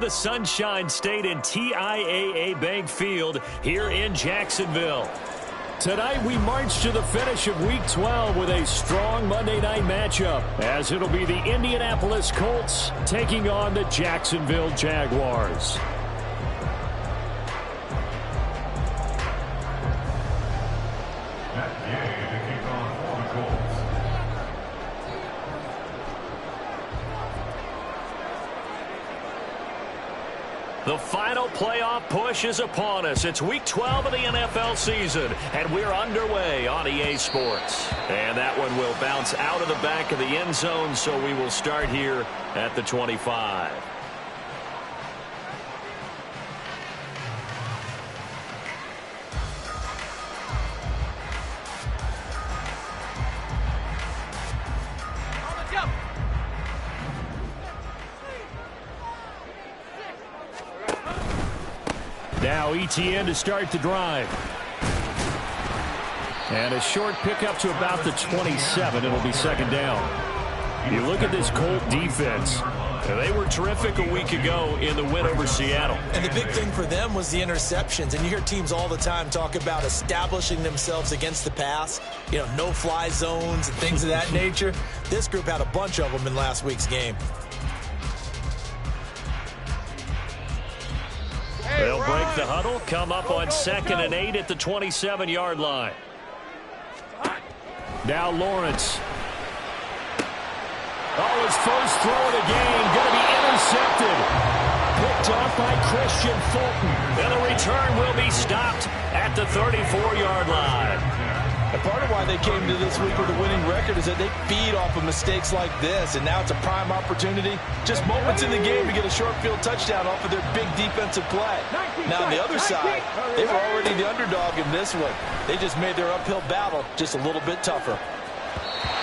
The Sunshine State and TIAA Bank Field here in Jacksonville. Tonight we march to the finish of Week 12 with a strong Monday night matchup, as it'll be the Indianapolis Colts taking on the Jacksonville Jaguars. The final playoff push is upon us. It's Week 12 of the NFL season, and we're underway on EA Sports. And that one will bounce out of the back of the end zone, so we will start here at the 25. Now ETN to start the drive. And a short pickup to about the 27. It'll be second down. You look at this Colt defense. They were terrific a week ago in the win over Seattle. And the big thing for them was the interceptions. And you hear teams all the time talk about establishing themselves against the pass. You know, no-fly zones and things of that nature. This group had a bunch of them in last week's game. They'll break the huddle, come up on 2nd and 8 at the 27-yard line. Now Lawrence. Oh, his first throw of the game, going to be intercepted. Picked off by Christian Fulton. And the return will be stopped at the 34-yard line. And part of why they came to this week with a winning record is that they feed off of mistakes like this, and now it's a prime opportunity. Just moments in the game to get a short field touchdown off of their big defensive play. Now on the other side, they were already the underdog in this one. They just made their uphill battle just a little bit tougher.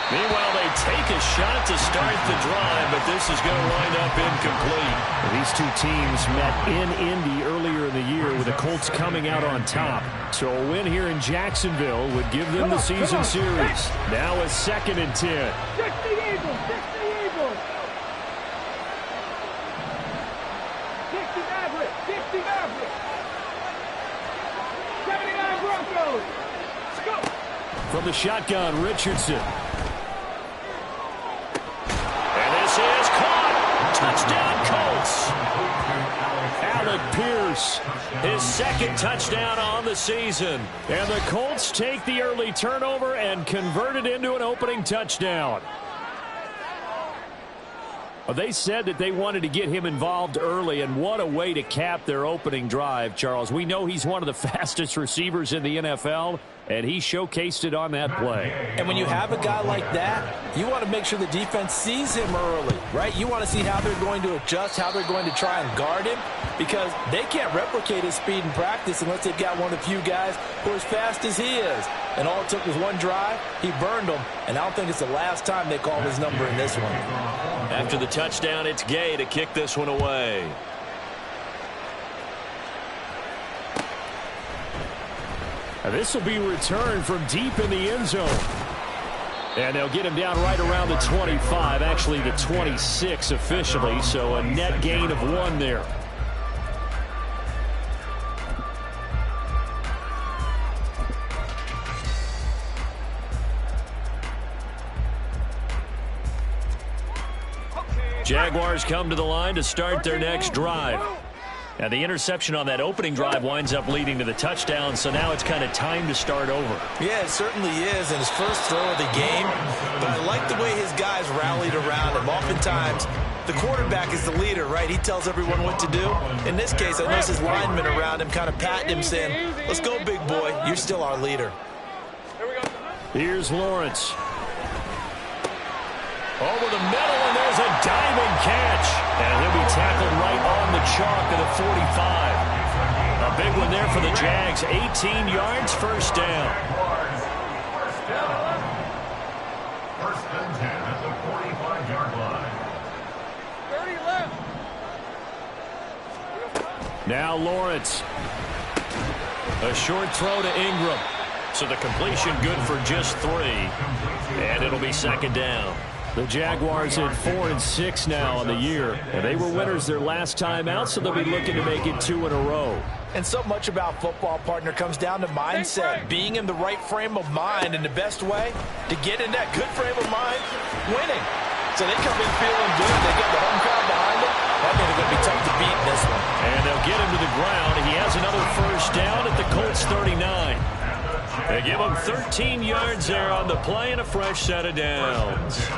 Meanwhile, they take a shot to start the drive, but this is going to wind up incomplete. These two teams met in Indy earlier in the year with the Colts coming out on top. So a win here in Jacksonville would give them the season series. Now a 2nd and 10. 60 Eagles, 60 Eagles. 60 Mavericks, 60 Mavericks. 79 Broncos. Let's go. From the shotgun, Richardson. Is caught. Touchdown, Colts. Alec Pierce, his 2nd touchdown on the season. And the Colts take the early turnover and convert it into an opening touchdown. Well, they said that they wanted to get him involved early, and what a way to cap their opening drive, Charles. We know he's one of the fastest receivers in the NFL, and he showcased it on that play. And when you have a guy like that, you want to make sure the defense sees him early, right? You want to see how they're going to adjust, how they're going to try and guard him, because they can't replicate his speed in practice unless they've got one of the few guys who are as fast as he is. And all it took was one drive. He burned them, and I don't think it's the last time they called his number in this one. After the touchdown, it's Gay to kick this one away. This will be returned from deep in the end zone. And they'll get him down right around the 25, actually the 26 officially, so a net gain of 1 there. Jaguars come to the line to start their next drive. Now, the interception on that opening drive winds up leading to the touchdown, so now it's kind of time to start over. Yeah, it certainly is in his first throw of the game. But I like the way his guys rallied around him. Oftentimes, the quarterback is the leader, right? He tells everyone what to do. In this case, I noticed his linemen around him kind of patting him, saying, let's go, big boy. You're still our leader. Here's Lawrence. Over the middle, and there's a diving catch. And he'll be tackled right on the chalk of the 45. A big one there for the Jags. 18 yards, first down. First and 10 at the 45-yard line. 30 left. Now Lawrence. A short throw to Ingram. So the completion good for just 3. And it'll be second down. The Jaguars at 4-6 now on the year. And they were winners their last time out, so they'll be looking to make it 2 in a row. And so much about football, partner, comes down to mindset. Being in the right frame of mind, and the best way to get in that good frame of mind, winning. So they come in feeling good. They get the home crowd behind them. That means it's going to be tough to beat in this one. And they'll get him to the ground. He has another first down at the Colts 39. They give him 13 yards there on the play and a fresh set of downs.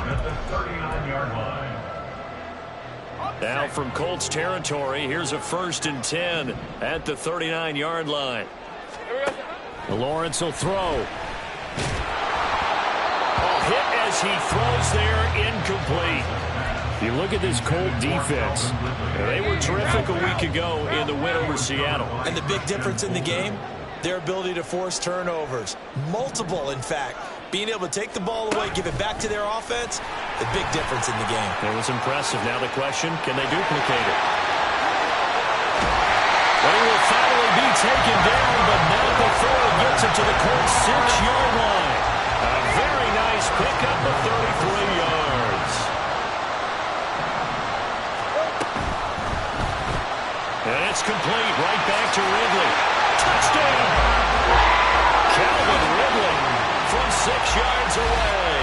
Now from Colts territory, here's a 1st and 10 at the 39-yard line. Lawrence will throw. Hit as he throws there, incomplete. You look at this Colt defense. They were terrific a week ago in the win over Seattle. And the big difference in the game, their ability to force turnovers. Multiple, in fact. Being able to take the ball away, give it back to their offense, the big difference in the game. It was impressive. Now the question, can they duplicate it? Well, he will finally be taken down, but not before he gets it to the Colts 6-yard line. A very nice pickup of 33 yards. And it's complete right back to Ridley. Touchdown! Calvin Ridley from 6 yards away.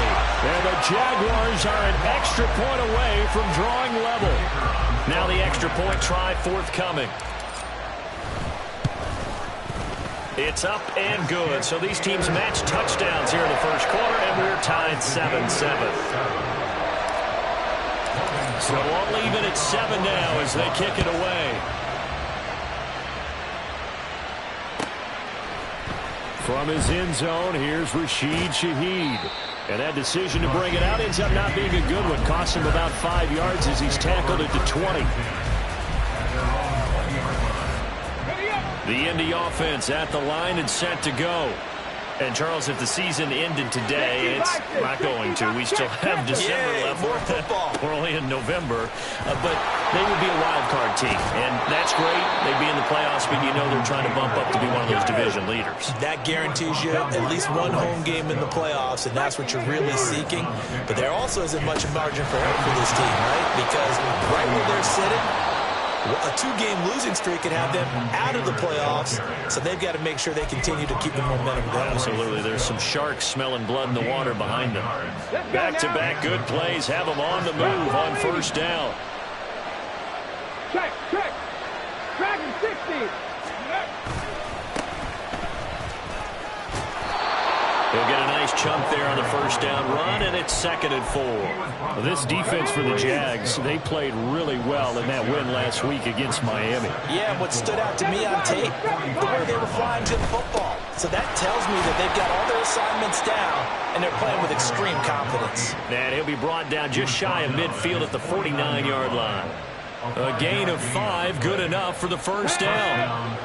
And the Jaguars are an extra point away from drawing level. Now the extra point try forthcoming. It's up and good. So these teams match touchdowns here in the first quarter, and we're tied 7-7. So we'll leave it at 7 now as they kick it away. From his end zone, here's Rashid Shaheed. And that decision to bring it out ends up not being a good one. Costs him about 5 yards as he's tackled at the 20. The Indy offense at the line and set to go. And, Charles, if the season ended today, it's not going to. We still have December left. More football. We're only in November. But they would be a wild card team. And that's great. They'd be in the playoffs, but you know they're trying to bump up to be one of those division leaders. That guarantees you at least one home game in the playoffs, and that's what you're really seeking. But there also isn't much margin for error for this team, right? Because right where they're sitting, a 2-game losing streak could have them out of the playoffs, so they've got to make sure they continue to keep the momentum going. Absolutely. There's some sharks smelling blood in the water behind them. Back-to-back good plays have them on the move on first down. Check. Dragon 60. He'll get a nice chunk there on the first down run, and it's 2nd and 4. Well, this defense for the Jags, they played really well in that win last week against Miami. Yeah, what stood out to me on tape, the way they were flying to the football. So that tells me that they've got all their assignments down, and they're playing with extreme confidence. And he'll be brought down just shy of midfield at the 49-yard line. A gain of 5, good enough for the first down.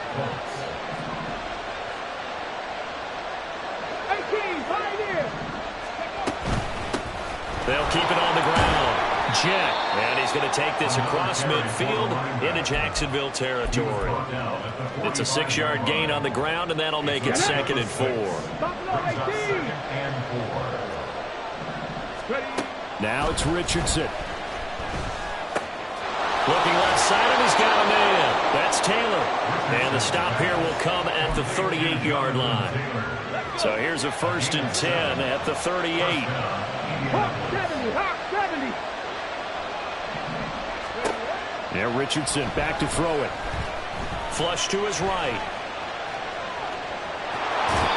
They'll keep it on the ground. Jet. And he's going to take this across midfield into Jacksonville territory. It's a 6-yard gain on the ground, and that'll make it 2nd and 4. Now it's Richardson. Looking left side, and he's got a man. That's Taylor. And the stop here will come at the 38-yard line. So here's a 1st and 10 at the 38. Hawk 70. Yeah, Richardson back to throw it. Flush to his right.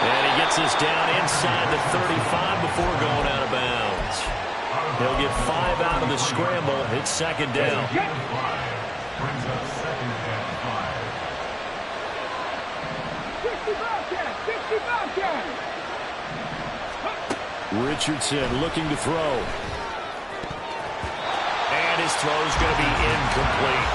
And he gets this down inside the 35 before going out of bounds. He'll get 5 out of the scramble. It's 2nd down. Richardson looking to throw. And his throw's going to be incomplete.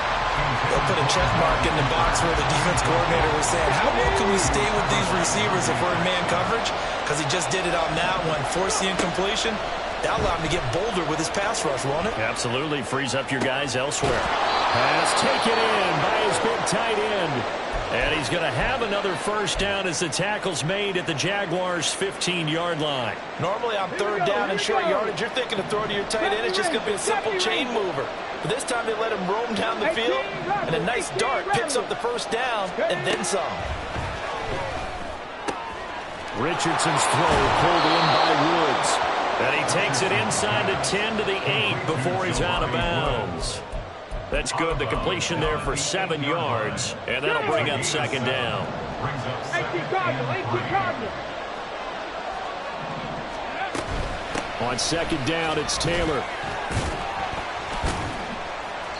They'll put a check mark in the box where the defense coordinator was saying, how well can we stay with these receivers if we're in man coverage? Because he just did it on that one, forced the incompletion. That allowed him to get bolder with his pass rush, won't it? Absolutely. Frees up your guys elsewhere. Pass taken in by his big tight end. And he's going to have another first down as the tackle's made at the Jaguars' 15-yard line. Normally on third down and short yardage, you're thinking of throwing to your tight end. It's just going to be a simple chain mover. But this time they let him roam down the field, and a nice dart picks up the first down and then some. Richardson's throw pulled in by Woods. And he takes it inside the 10 to the 8 before he's out of bounds. That's good. The completion there for 7 yards, and that'll bring up second down. 18 Cardinals. On second down, it's Taylor.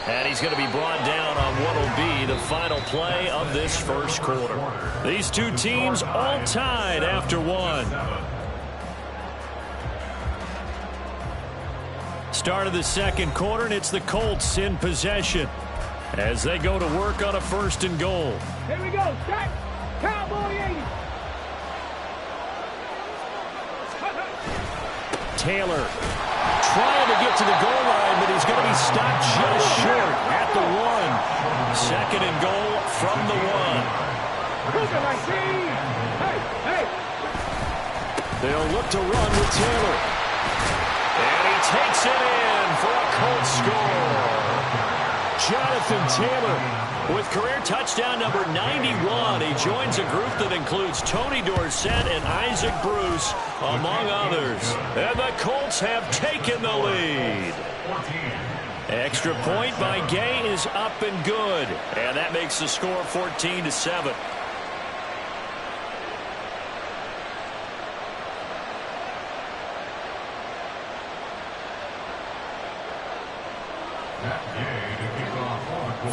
And he's going to be brought down on what will be the final play of this first quarter. These two teams all tied after one. Start of the second quarter, and it's the Colts in possession as they go to work on a first and goal. Here we go. Stack. Cowboy 80. Taylor trying to get to the goal line, but he's going to be stopped just short at the 1. Second and goal from the 1. They'll look to run with Taylor. And he takes it in for a Colts score. Jonathan Taylor with career touchdown number 91. He joins a group that includes Tony Dorsett and Isaac Bruce, among others. And the Colts have taken the lead. Extra point by Gay is up and good. And that makes the score 14-7.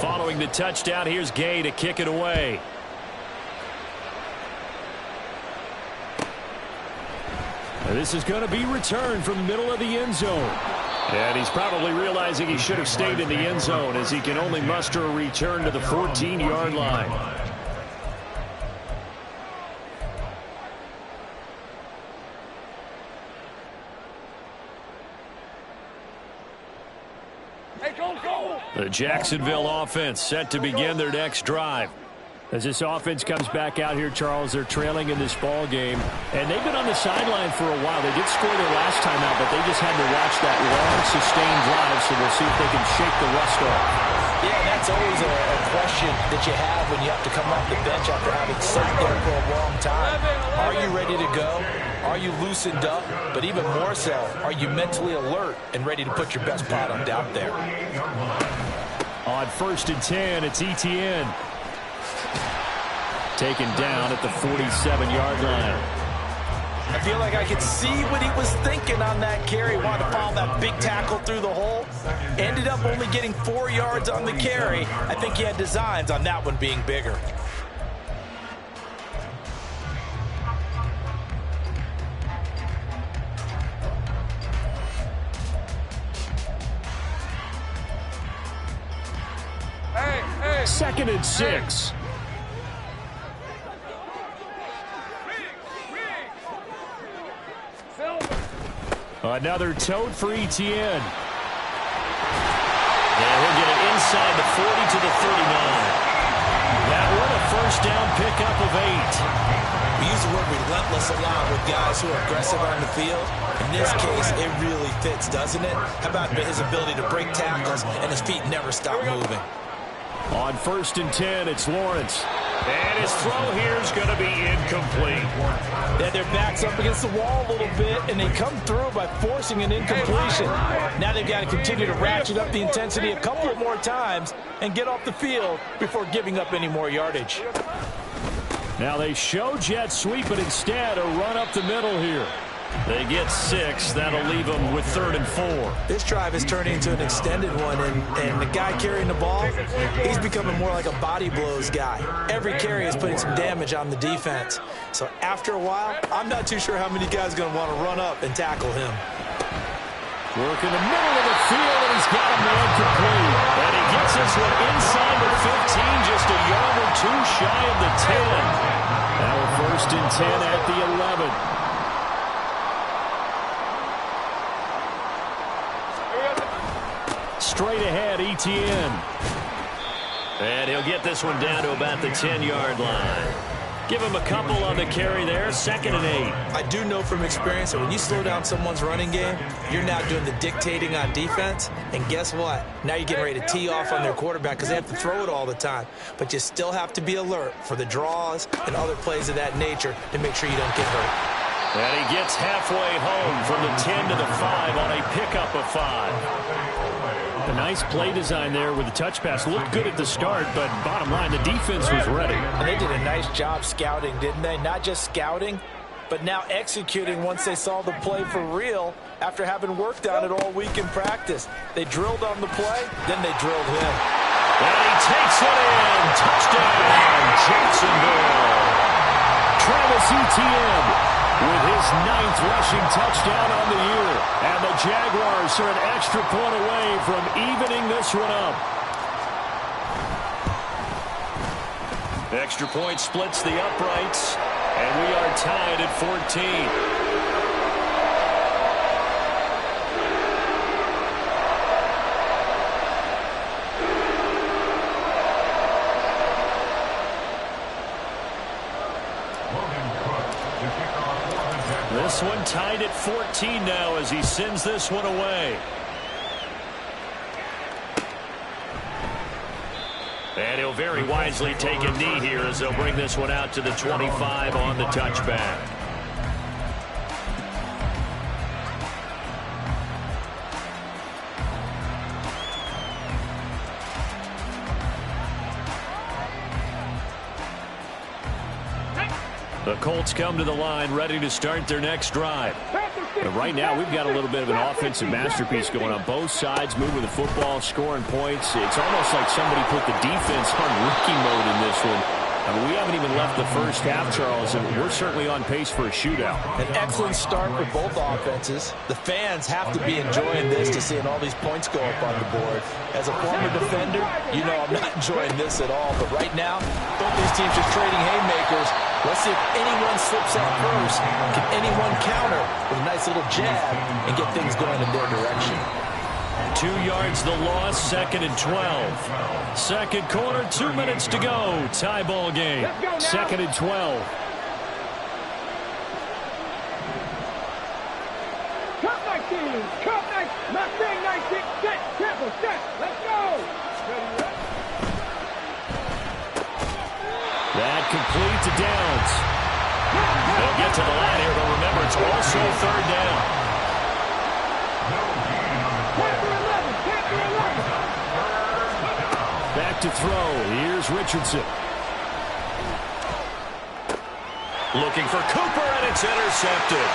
Following the touchdown, here's Gay to kick it away. And this is going to be returned from the middle of the end zone. And he's probably realizing he should have stayed in the end zone as he can only muster a return to the 14-yard line. The Jacksonville offense set to begin their next drive. As this offense comes back out here, Charles, they're trailing in this ball game, and they've been on the sideline for a while. They did score their last time out, but they just had to watch that long, sustained drive, so we'll see if they can shake the rust off. Yeah, that's always a question that you have when you have to come off the bench after having sat there for a long time. Are you ready to go? Are you loosened up? But even more so, are you mentally alert and ready to put your best product out there? On 1st and 10, it's Etienne. Taken down at the 47-yard line. I feel like I could see what he was thinking on that carry. Wanted to follow that big tackle through the hole. Ended up only getting 4 yards on the carry. I think he had designs on that one being bigger. Second and 6. Another tote for Etienne. And he'll get it inside the 40 to the 39. That one a first down pickup of 8. We use the word relentless a lot with guys who are aggressive on the field. In this case, it really fits, doesn't it? How about his ability to break tackles and his feet never stop moving? On 1st and 10, it's Lawrence. And his throw here is going to be incomplete. Yeah, their back's up against the wall a little bit, and they come through by forcing an incompletion. Now they've got to continue to ratchet up the intensity a couple of more times and get off the field before giving up any more yardage. Now they show jet sweep, but instead a run up the middle here. They get 6. That'll leave them with 3rd and 4. This drive is turning into an extended one, and the guy carrying the ball, he's becoming more like a body blows guy. Every carry is putting some damage on the defense. So after a while, I'm not too sure how many guys are going to want to run up and tackle him. Work in the middle of the field, and he's got a man complete. And he gets this one inside the 15, just a yard or two shy of the 10. Now 1st and 10 at the 11. Straight ahead, Etienne. And he'll get this one down to about the 10-yard line. Give him a couple on the carry there, 2nd and 8. I do know from experience that when you slow down someone's running game, you're now doing the dictating on defense. And guess what? Now you're getting ready to tee off on their quarterback because they have to throw it all the time. But you still have to be alert for the draws and other plays of that nature to make sure you don't get hurt. And he gets halfway home from the 10 to the 5 on a pickup of 5. A nice play design there with the touch pass. Looked good at the start, but bottom line, the defense was ready. And they did a nice job scouting, didn't they? Not just scouting, but now executing once they saw the play for real after having worked on it all week in practice. They drilled on the play, then they drilled him. And he takes it in. Touchdown, Jacksonville. Travis Etienne with his 9th rushing touchdown on the year. And the Jaguars are an extra point away from evening this one up. Extra point splits the uprights, and we are tied at 14. This one tied at 14 now as he sends this one away. And he'll very wisely take a knee here as they'll bring this one out to the 25 on the touchback. The Colts come to the line ready to start their next drive. But right now we've got a little bit of an offensive masterpiece going on both sides, moving the football, scoring points. It's almost like somebody put the defense on rookie mode in this one. I mean, we haven't even left the first half, Charles, and we're certainly on pace for a shootout. An excellent start for both offenses. The fans have to be enjoying this to seeing all these points go up on the board. As a former defender, you know I'm not enjoying this at all. But right now, both these teams just trading haymakers. Let's see if anyone slips out first. Can anyone counter with a nice little jab and get things going in their direction? 2 yards the loss, 2nd and 12. Second quarter, 2 minutes to go. Tie ball game. 2nd and 12. Cut 19. Cut 19. Mustang 19. Set. Temple. Set. Let's go. That completes the downs. They'll get to the line here, but remember, it's also 3rd down. Back to throw. Here's Richardson. Looking for Cooper, and it's intercepted.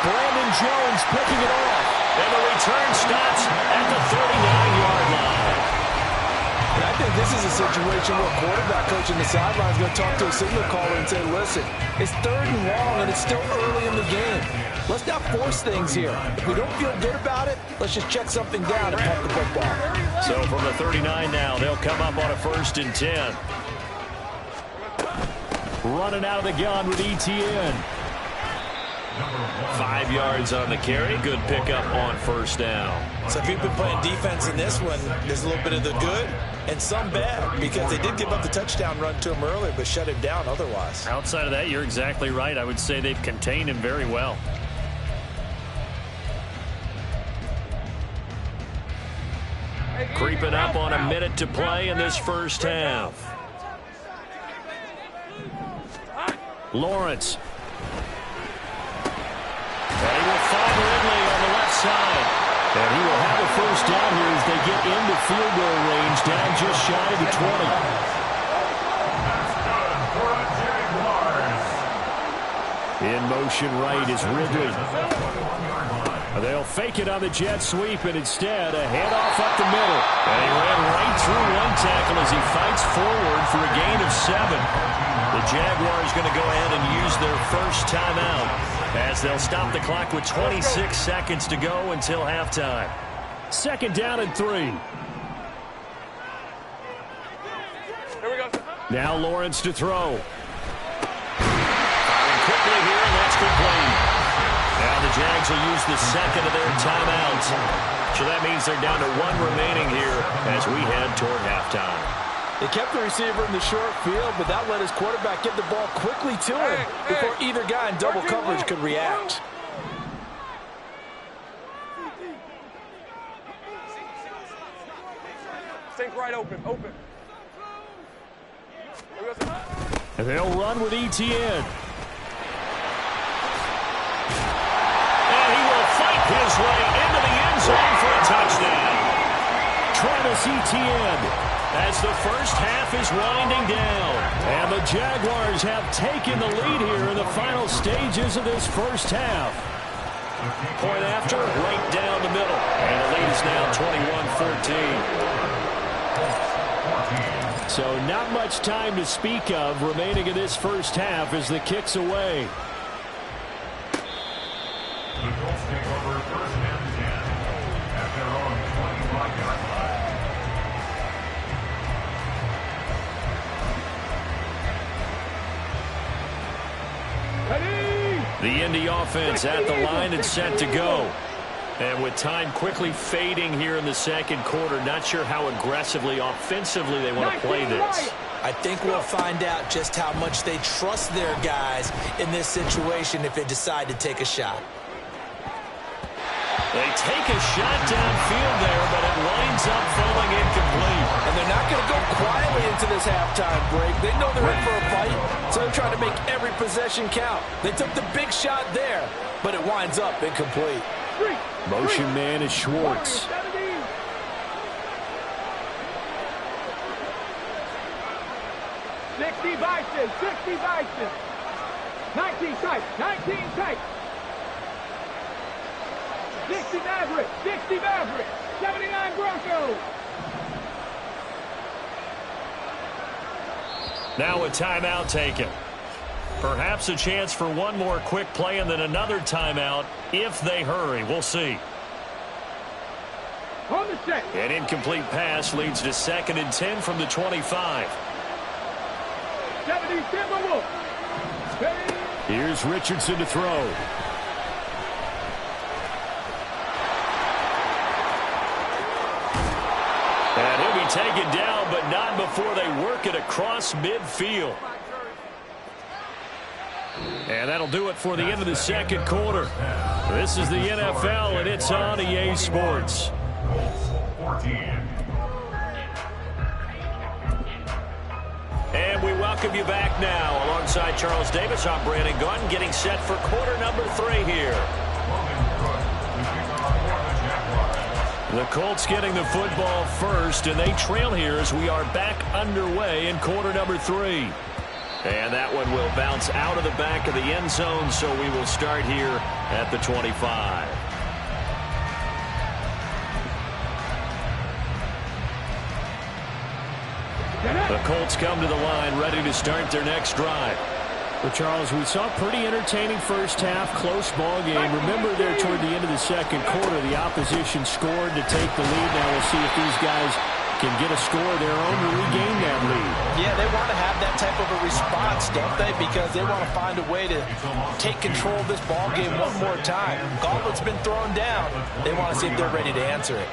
Brandon Jones picking it off. And the return stops at the 39-yard line. And I think this is a situation where quarterback coach in the sideline is going to talk to a signal caller and say, listen, it's 3rd and long, and it's still early in the game. Let's not force things here. If we don't feel good about it, let's just check something down and pump the football. So from the 39 now, they'll come up on a 1st and 10. Running out of the gun with Etienne. 5 yards on the carry. Good pickup on 1st down. So if you've been playing defense in this one, there's a little bit of the good and some bad, because they did give up the touchdown run to him earlier, but shut him down otherwise. Outside of that, you're exactly right. I would say they've contained him very well. Creeping up on a minute to play in this first half. Lawrence. And he will find Ridley on the left side. And he will have a 1st down here as they get into field goal range, down just shy of the 20. In motion right is Ridley. They'll fake it on the jet sweep, and instead a handoff up the middle. And he ran right through one tackle as he fights forward for a gain of 7. The Jaguars going to go ahead and use their first timeout as they'll stop the clock with 26 seconds to go until halftime. 2nd down and 3. Here we go. Now Lawrence to throw. Firing quickly here, and that's complete. Now the Jags will use the 2nd of their timeouts. So that means they're down to 1 remaining here as we head toward halftime. They kept the receiver in the short field, but that let his quarterback get the ball quickly to him before either guy in double coverage could react. Think right open. And they'll run with Etienne. And he will fight his way into the end zone for a touchdown. Travis Etienne, as the first half is winding down. And the Jaguars have taken the lead here in the final stages of this first half. Point after, right down the middle. And the lead is now 21-14. So not much time to speak of remaining in this first half as the kick's away. The Colts take over first and 10 at their own 25-yard line. The Indy offense at the line and set to go. And with time quickly fading here in the second quarter, not sure how aggressively, offensively they want to play this. I think we'll find out just how much they trust their guys in this situation if they decide to take a shot. They take a shot downfield there, but it winds up falling incomplete. And they're not going to go quietly into this halftime break. They know they're in for a fight, so they're trying to make every possession count. They took the big shot there, but it winds up incomplete. Motion man is Schwartz. 60 Bison, 60 Bison. 19 tight, 19 tight. 60 Maverick, 60 Maverick. 79 Broncos. Now a timeout taken. Perhaps a chance for one more quick play and then another timeout if they hurry. We'll see. On the set. An incomplete pass leads to 2nd and 10 from the 25. 70 Timberwolves. Here's Richardson to throw. And he'll be taken down, but not before they work it across midfield. And that'll do it for the end of the second quarter. This is the NFL, and it's on EA Sports. Colts 14. And we welcome you back now. Alongside Charles Davis, I'm Brandon Gunn, getting set for quarter number 3 here. The Colts getting the football first, and they trail here as we are back underway in quarter number 3. And that one will bounce out of the back of the end zone, so we will start here at the 25. The Colts come to the line, ready to start their next drive. Well, Charles, we saw a pretty entertaining first half, close ball game. Remember there toward the end of the second quarter, the opposition scored to take the lead. Now we'll see if these guys can get a score of their own to regain that lead. Yeah, they want to have that type of a response, don't they? Because they want to find a way to take control of this ball game one more time. Gauntlet's been thrown down. They want to see if they're ready to answer it.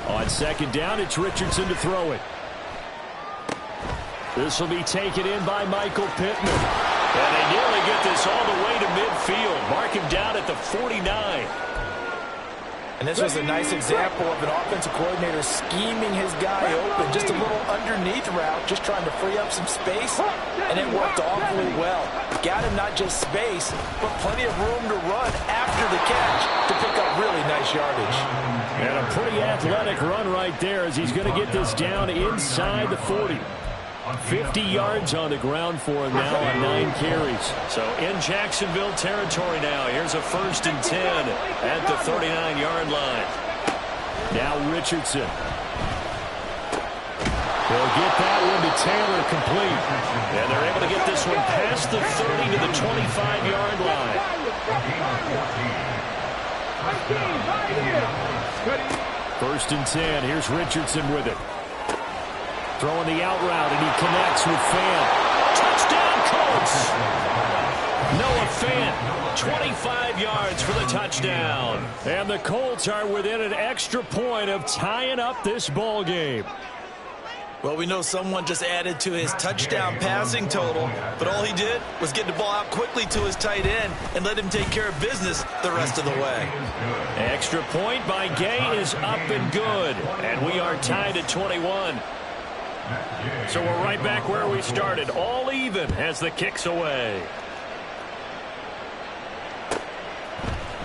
On second down, it's Richardson to throw it. This will be taken in by Michael Pittman. And they nearly get this all the way to midfield. Mark him down at the 49. And this was a nice example of an offensive coordinator scheming his guy open. Just a little underneath route, just trying to free up some space. And it worked awfully well. Got him not just space, but plenty of room to run after the catch to pick up really nice yardage. And a pretty athletic run right there as he's going to get this down inside the 40. 50 yards on the ground for him now on 9 carries. So in Jacksonville territory now. Here's a 1st and 10 at the 39-yard line. Now Richardson. They'll get that one to Taylor complete. And they're able to get this one past the 30 to the 25-yard line. 1st and 10. Here's Richardson with it. Throwing the out route, and he connects with Fant. Touchdown, Colts! Noah Fant, 25 yards for the touchdown. And the Colts are within an extra point of tying up this ball game. Well, we know someone just added to his touchdown passing total, but all he did was get the ball out quickly to his tight end and let him take care of business the rest of the way. Extra point by Gay is up and good, and we are tied at 21. So we're right back where we started, all even as the kick's away.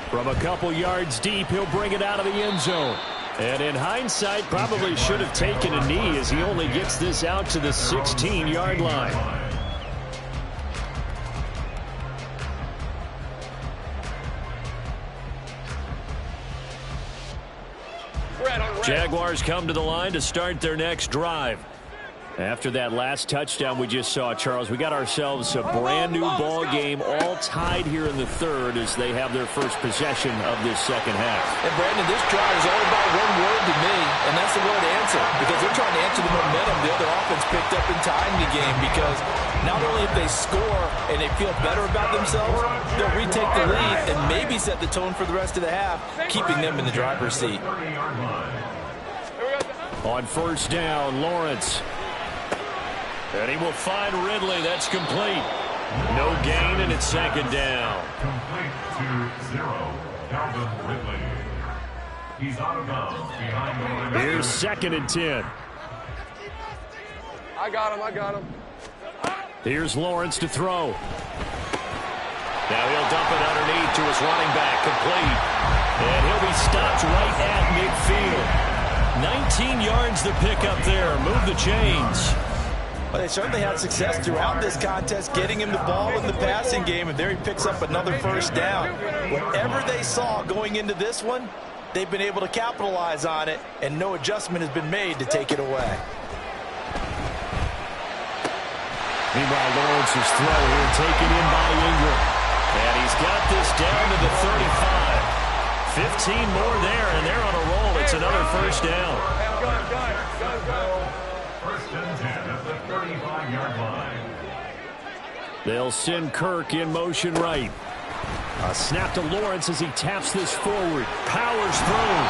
From a couple yards deep, he'll bring it out of the end zone. And in hindsight, probably should have taken a knee as he only gets this out to the 16-yard line. Jaguars come to the line to start their next drive. After that last touchdown we just saw, Charles, we got ourselves a brand new ball game, all tied here in the third as they have their first possession of this second half. And Brandon, this drive is all about one word to me, and that's the word answer, because they're trying to answer the momentum the other offense picked up in tying the game, because not only if they score and they feel better about themselves, they'll retake the lead and maybe set the tone for the rest of the half, keeping them in the driver's seat. On first down, Lawrence. And he will find Ridley. That's complete. No gain, and it's second down. Complete to 0. Calvin Ridley. He's out of bounds behind the line. Here's second and 10. I got him. Here's Lawrence to throw. Now he'll dump it underneath to his running back. Complete. And he'll be stopped right at midfield. 19 yards to pick up there. Move the chains. Well, they certainly had success throughout this contest getting him the ball in the passing game, and there he picks up another first down. Whatever they saw going into this one, they've been able to capitalize on it, and no adjustment has been made to take it away. Meanwhile, Lawrence's throw here taken in by Ingram. And he's got this down to the 35. 15 more there, and they're on a roll. It's another first down. First and 10 at the 35-yard line. They'll send Kirk in motion right. A snap to Lawrence as he taps this forward. Powers through.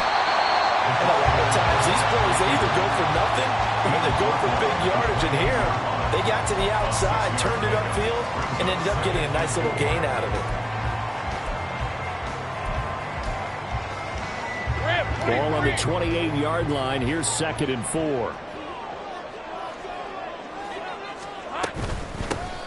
And a lot of times these plays, they either go for nothing or they go for big yardage. And here, they got to the outside, turned it upfield, and ended up getting a nice little gain out of it. Ball on the 28-yard line. Here's second and 4.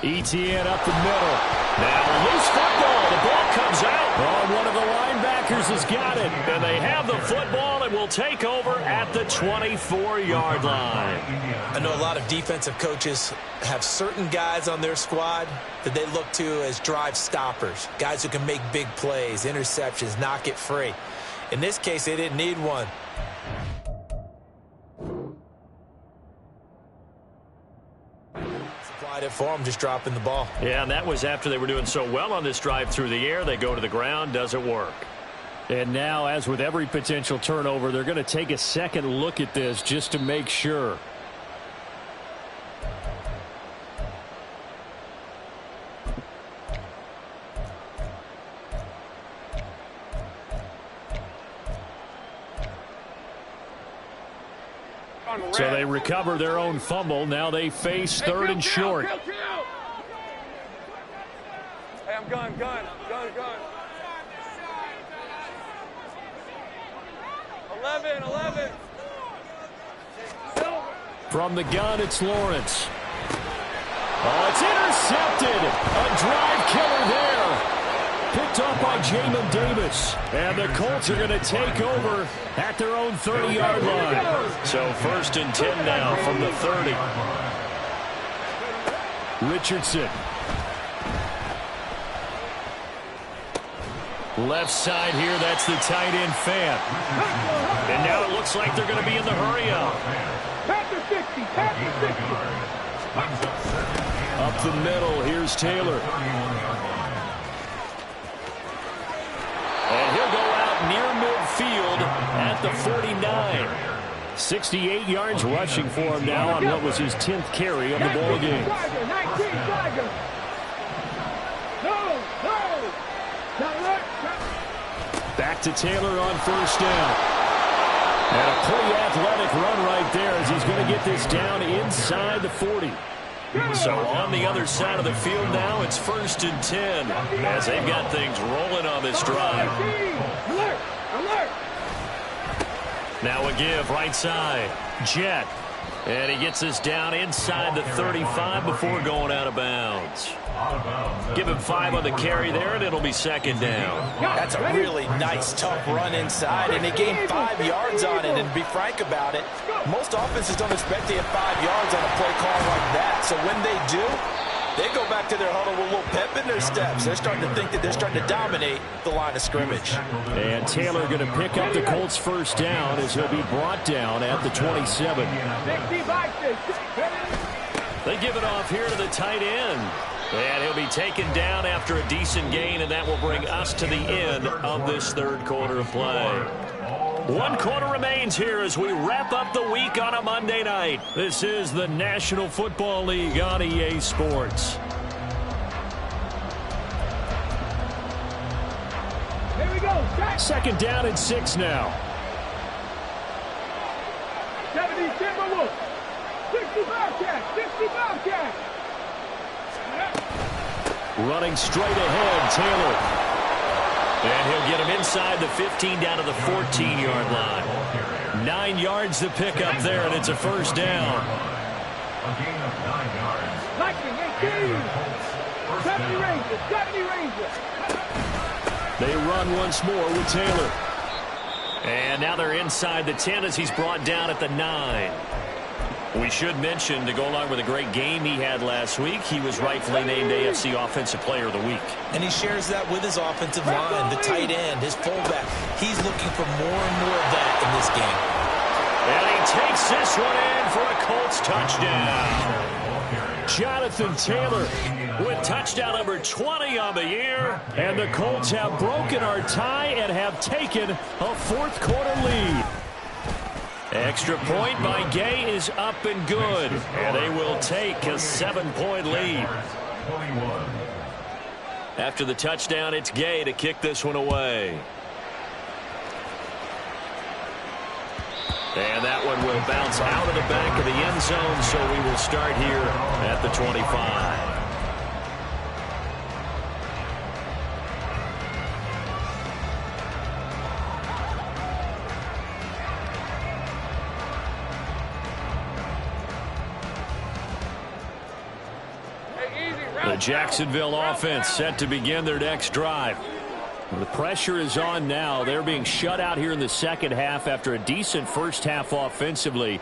ETN up the middle. Now loose football. The ball comes out. Oh, one of the linebackers has got it. And they have the football and will take over at the 24-yard line. I know a lot of defensive coaches have certain guys on their squad that they look to as drive stoppers. Guys who can make big plays, interceptions, knock it free. In this case, they didn't need one. Supplied it for them, just dropping the ball. Yeah, and that was after they were doing so well on this drive through the air. They go to the ground, doesn't work. And now, as with every potential turnover, they're going to take a second look at this just to make sure. So they recover their own fumble. Now they face third and short. Hey, I'm gun. 11. From the gun, it's Lawrence. Oh, it's intercepted. A drive killer there. Picked up by Jamin Davis. And the Colts are going to take over at their own 30-yard line. So first and 10 now from the 30. Richardson. Left side here, that's the tight end Fant. And now it looks like they're going to be in the hurry-up. Up the middle, here's Taylor. And he'll go out near midfield at the 49. 68 yards rushing for him now on what was his 10th carry of the ball game. Back to Taylor on first down. And a pretty athletic run right there as he's going to get this down inside the 40. So on the other side of the field now, it's 1st and 10 as they've got things rolling on this drive. Alert! Alert! Now a give right side. Jet. And he gets this down inside the 35 before going out of bounds. Give him 5 on the carry there, and it'll be 2nd down. That's a really nice, tough run inside, and they gained 5 yards on it. And to be frank about it, most offenses don't expect to get 5 yards on a play call like that. So when they do, they go back to their huddle with a little pep in their steps. They're starting to think that they're starting to dominate the line of scrimmage. And Taylor going to pick up the Colts' 1st down as he'll be brought down at the 27. They give it off here to the tight end. And he'll be taken down after a decent gain, and that will bring us to the end of this 3rd quarter of play. 1 quarter remains here as we wrap up the week on a Monday night. This is the National Football League on EA Sports. Here we go. 2nd down and 6 now. 70 Timberwolves. 60 Bobcats. 60 Bobcats. Running straight ahead, Taylor. And he'll get him inside the 15 down to the 14-yard line. 9 yards to pick up there, and it's a 1st down. A gain of 9 yards. Lightning 18. 70 Rangers. 70 Rangers. They run once more with Taylor. And now they're inside the 10 as he's brought down at the 9. We should mention, to go along with a great game he had last week, he was rightfully named AFC Offensive Player of the Week. And he shares that with his offensive line, the tight end, his fullback. He's looking for more and more of that in this game. And he takes this one in for a Colts touchdown. Jonathan Taylor with touchdown number 20 on the year. And the Colts have broken our tie and have taken a 4th quarter lead. Extra point by Gay is up and good. And they will take a 7-point lead. After the touchdown, it's Gay to kick this one away. And that one will bounce out of the back of the end zone, so we will start here at the 25. The Jacksonville offense set to begin their next drive. The pressure is on now. They're being shut out here in the 2nd half after a decent 1st half offensively.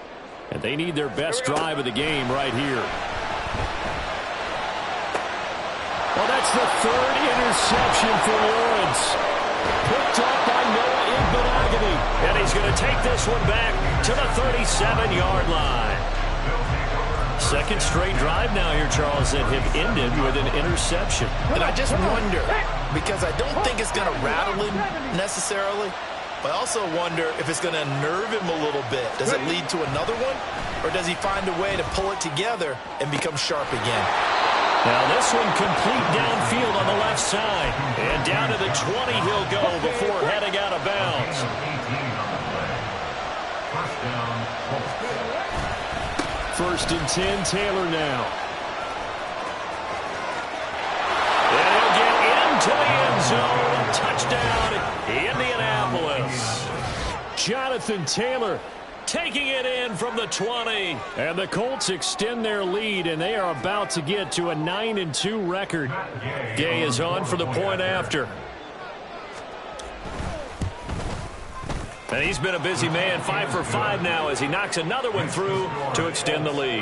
And they need their best drive of the game right here. Well, that's the 3rd interception for Lawrence. Picked up by Noah Igbenogany. And he's going to take this one back to the 37-yard line. 2nd straight drive now here, Charles, that have ended with an interception. And I just wonder, because I don't think it's going to rattle him necessarily, but I also wonder if it's going to nerve him a little bit. Does it lead to another one? Or does he find a way to pull it together and become sharp again? Now this one complete downfield on the left side. And down to the 20 he'll go before heading out of bounds. First and 10, Taylor now. And he'll get into the end zone. Touchdown, Indianapolis. Jonathan Taylor taking it in from the 20. And the Colts extend their lead, and they are about to get to a 9-2 record. Gay is on for the point after. And he's been a busy man, 5 for 5 now as he knocks another one through to extend the lead.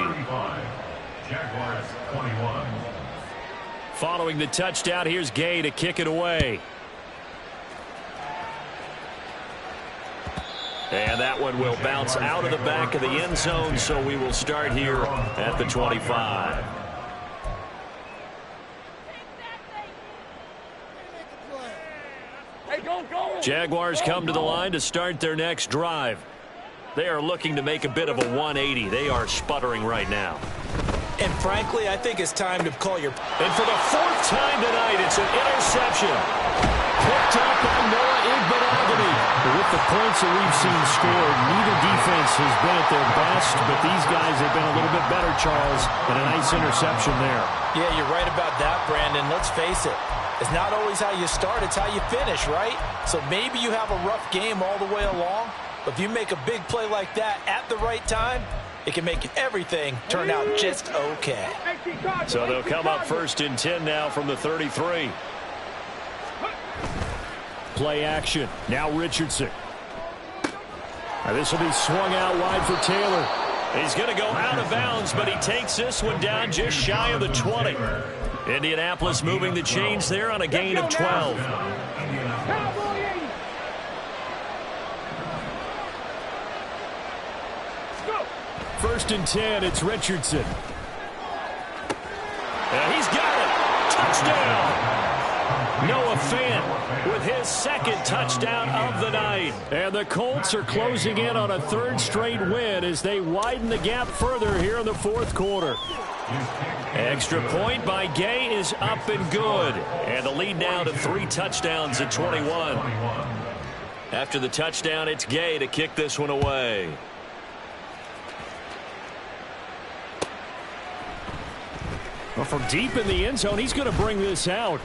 Jaguars 21. Following the touchdown, here's Gay to kick it away. And that one will bounce out of the back of the end zone, so we will start here at the 25. Jaguars come to the line to start their next drive. They are looking to make a bit of a 180. They are sputtering right now. And frankly, I think it's time to call your... And for the 4th time tonight, it's an interception. picked up by Noah Iguodala. With the points that we've seen scored, neither defense has been at their best, but these guys have been a little bit better, Charles, and a nice interception there. Yeah, you're right about that, Brandon. Let's face it. It's not always how you start, it's how you finish, right? So maybe you have a rough game all the way along, but if you make a big play like that at the right time, it can make everything turn out just okay. So they'll come up 1st and 10 now from the 33. Play action. Now Richardson. This will be swung out wide for Taylor. He's going to go out of bounds, but he takes this one down just shy of the 20. Indianapolis moving the chains there on a gain of 12. First and 10, it's Richardson. And he's got it. Touchdown. Noah Fant with his 2nd touchdown of the night. And the Colts are closing in on a 3rd straight win as they widen the gap further here in the 4th quarter. Extra point by Gay is up and good. And the lead now to 3 touchdowns at 21. After the touchdown, it's Gay to kick this one away. Well, from deep in the end zone, he's going to bring this out.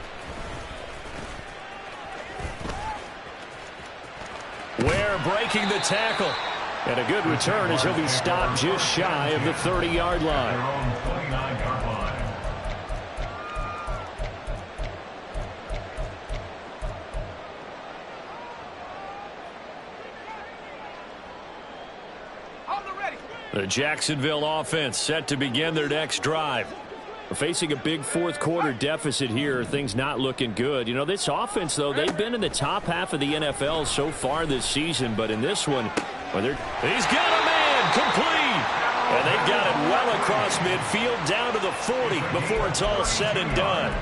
Ware breaking the tackle. And a good return as he'll be stopped just shy of the 30-yard line. The Jacksonville offense set to begin their next drive. We're facing a big 4th quarter deficit here. Things not looking good. You know, this offense, though, they've been in the top half of the NFL so far this season. But in this one, he's got a man complete. And they've got it well across midfield down to the 40 before it's all said and done.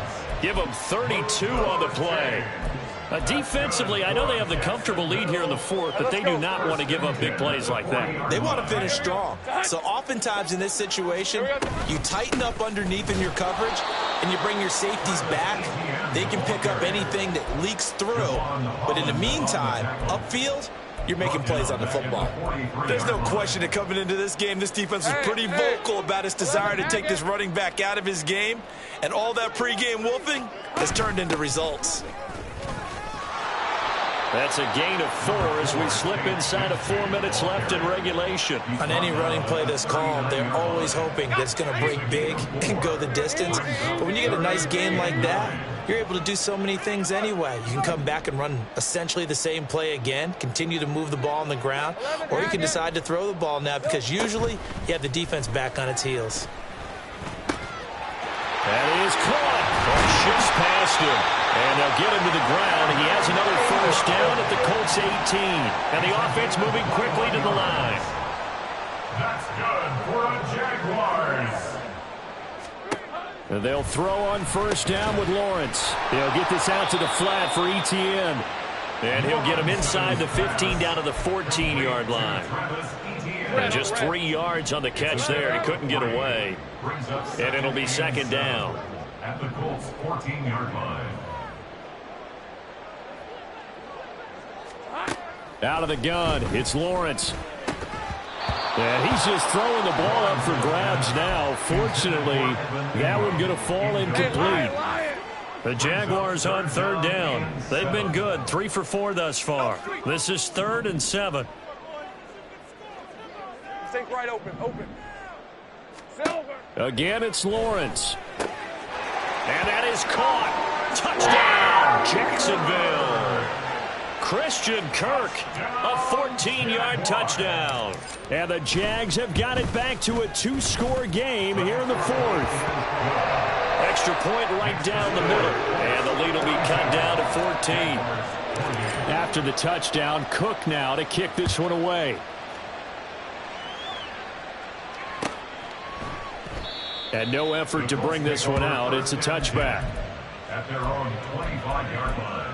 Give them 32 on the play. Defensively, I know they have the comfortable lead here in the 4th, but they do not want to give up big plays like that. They want to finish strong. So oftentimes in this situation, you tighten up underneath in your coverage, and you bring your safeties back. They can pick up anything that leaks through. But in the meantime, upfield, you're making plays on the football. There's no question that coming into this game, this defense was pretty vocal about its desire to take this running back out of his game. And all that pregame wolfing has turned into results. That's a gain of 4 as we slip inside of 4 minutes left in regulation. On any running play that's called, they're always hoping that it's going to break big and go the distance. But when you get a nice gain like that, you're able to do so many things anyway. You can come back and run essentially the same play again, continue to move the ball on the ground, or you can decide to throw the ball now because usually you have the defense back on its heels. That is caught. Shifts past him. And they'll get him to the ground. And he has another 1st down at the Colts 18. And the offense moving quickly to the line. That's good for the Jaguars. And they'll throw on 1st down with Lawrence. They'll get this out to the flat for Etienne. And he'll get him inside the 15 down to the 14-yard line. And just 3 yards on the catch there. He couldn't get away. And it'll be 2nd down. At the Colts 14-yard line. Out of the gun, it's Lawrence. And he's just throwing the ball up for grabs now. Fortunately, that one going to fall incomplete. The Jaguars on 3rd down. They've been good, 3 for 4 thus far. This is 3rd and 7. Stay right open. Silver. Again, it's Lawrence. And that is caught. Touchdown, Jacksonville. Christian Kirk, a 14-yard touchdown. And the Jags have got it back to a 2-score game here in the 4th. Extra point right down the middle. And the lead will be cut down to 14. After the touchdown, Cook now to kick this one away. And no effort to bring this one out. It's a touchback. At their own 25-yard line.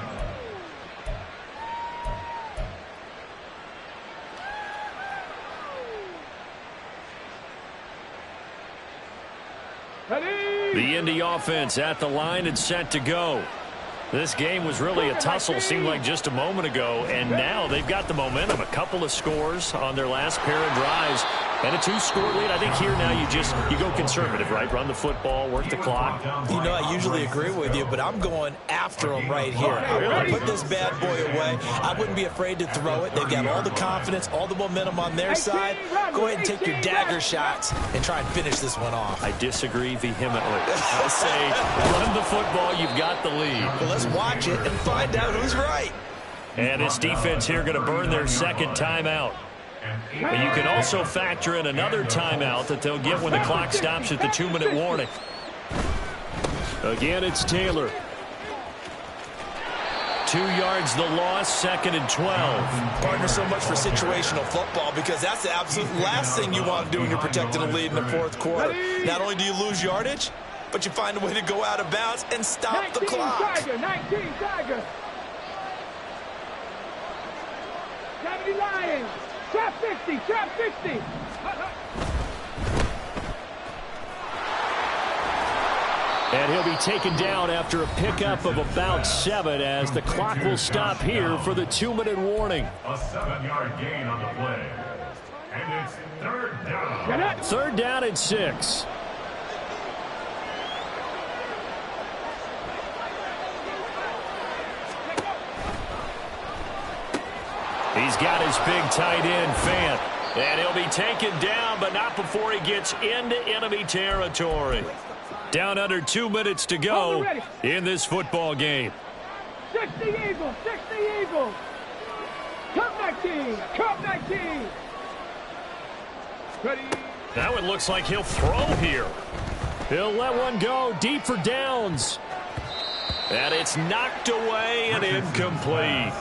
The Indy offense at the line and set to go. This game was really a tussle, seemed like just a moment ago, and now they've got the momentum. A couple of scores on their last pair of drives, and a 2-score lead. I think here now you go conservative, right? Run the football, work the clock. You know, I usually agree with you, but I'm going after them right here. I'm going to put this bad boy away. I wouldn't be afraid to throw it. They've got all the confidence, all the momentum on their side. Go ahead and take your dagger shots and try and finish this one off. I disagree vehemently. I say run the football, you've got the lead. Well, let's watch it and find out who's right. And this defense here going to burn their second timeout. And you can also factor in another timeout that they'll get when the clock stops at the 2-minute warning. Again, it's Taylor. 2 yards the loss, 2nd and 12. Partner, so much for situational football because that's the absolute last thing you want to do when you're protecting a lead in the fourth quarter. Not only do you lose yardage, but you find a way to go out of bounds and stop the clock. 19 Tiger. 70 Lions. Trap 50, trap 50. And he'll be taken down after a pickup of about 7 as the clock will stop here for the 2-minute warning. A 7-yard gain on the play. And it's 3rd down. 3rd down and 6. He's got his big tight end, Fant. And he'll be taken down, but not before he gets into enemy territory. Down under 2 minutes to go in this football game. 60 Eagles, 60 Eagles. Cup 19, Cup 19. Ready. Now it looks like he'll throw here. He'll let one go deep for downs. And it's knocked away and incomplete.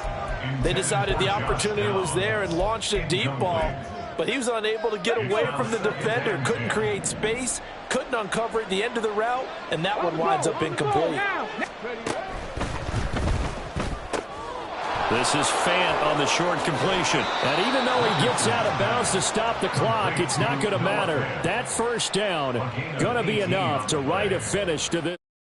They decided the opportunity was there and launched a deep ball, but he was unable to get away from the defender, couldn't create space, couldn't uncover at the end of the route, and that one winds up incomplete. This is Fant on the short completion. And even though he gets out of bounds to stop the clock, it's not going to matter. That first down going to be enough to write a finish to this.